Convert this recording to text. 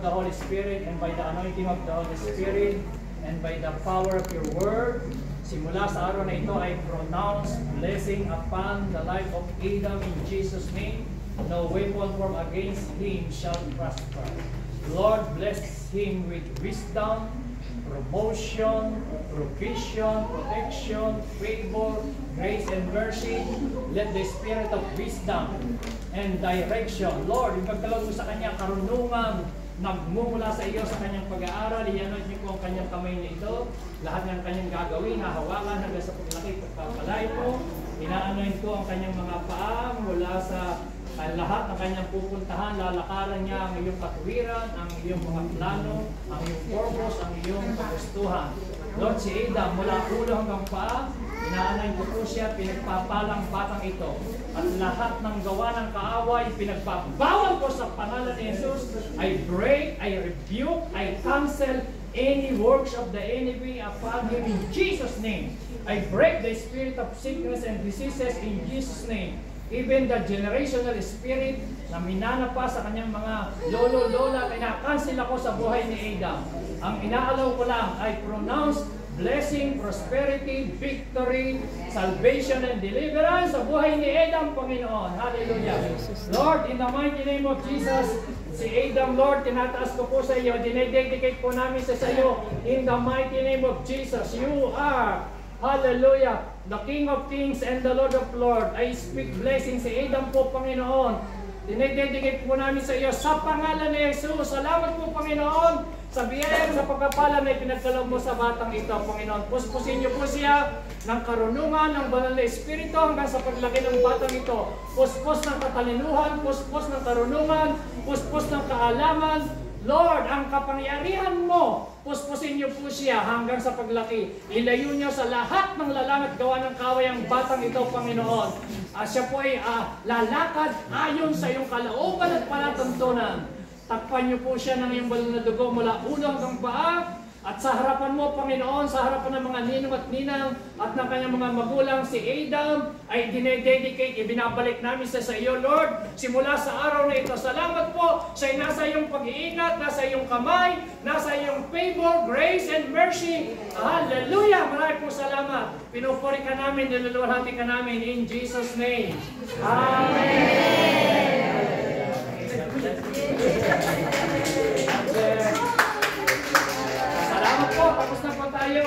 the Holy Spirit and by the anointing of the Holy Spirit and by the power of your word, simula sa araw na ito, I pronounce blessing upon the life of Adam in Jesus' name. No weapon formed against him shall prosper. Lord, bless him with wisdom, promotion, provision, protection, favor, grace, and mercy. Let the spirit of wisdom and direction, Lord, ipagkaloob mo sa kanya karunungan, nagmumula sa iyo sa kanyang pag-aaral. Iyanod niyo po ang kanyang kamay nito. Lahat ng kanyang gagawin, hahawakan hanggang sa paglaki pagpapalay mo. Inaanoin ko ang kanyang mga paa mula sa lahat ng kanyang pupuntahan. Lalakaran niya ang iyong katuwiran, ang iyong mga plano, ang iyong purpose, ang iyong kagustuhan. Lord, si Adam, mula ulo hanggang paa, inaanoin ko po siya, pinagpapalang batang ito. At lahat ng gawa ng kaaway, pinagpabawal ko sa pangalan ni Jesus. I break, I rebuke, I cancel any works of the enemy upon him in Jesus' name. I break the spirit of sickness and diseases in Jesus' name. Even the generational spirit na minana pa sa kanyang mga lolo-lola, kinakancel ako sa buhay ni Adam. Ang inaalaw ko lang, I pronounce blessing, prosperity, victory, salvation, and deliverance sa buhay ni Adam, Panginoon. Hallelujah. Lord, in the mighty name of Jesus, si Adam, Lord, tinataas ko po sa iyo, dinededicate po namin sa iyo, in the mighty name of Jesus. You are, hallelujah, the King of Kings and the Lord of Lords. I speak blessing si Adam po, Panginoon. Dinededicate po namin sa iyo sa pangalan ni Jesus. Salamat po, Panginoon, sa biyaya, sa pagkapala na ipinagkaloob mo sa batang ito, Panginoon. Puspusin niyo po siya ng karunungan, ng banal na espiritu hanggang sa paglaki ng batang ito. Puspos ng katalinuhan, puspos ng karunungan, puspos ng kaalaman. Lord, ang kapangyarihan mo, puspusin niyo po siya hanggang sa paglaki. Ilayo niyo sa lahat ng lalang at gawa ng kaway ang batang ito, Panginoon. Siya po ay lalakad ayon sa iyong kalooban at palatuntunan. Takpan niyo po siya ng iyong balon na dugo mula ulo hanggang paa. At sa harapan mo, Panginoon, sa harapan ng mga ninong at ninang at ng kanyang mga magulang, si Adam ay dinededicate, ibinabalik namin sa iyo, Lord. Simula sa araw na ito, salamat po sa nasa iyong pag-iingat, nasa iyong kamay, nasa iyong favor, grace, and mercy. Hallelujah! Maraming po salamat. Pinupuri ka namin, niluluwalhati ka namin in Jesus' name. Amen! Salamat po. Tapos na po tayo.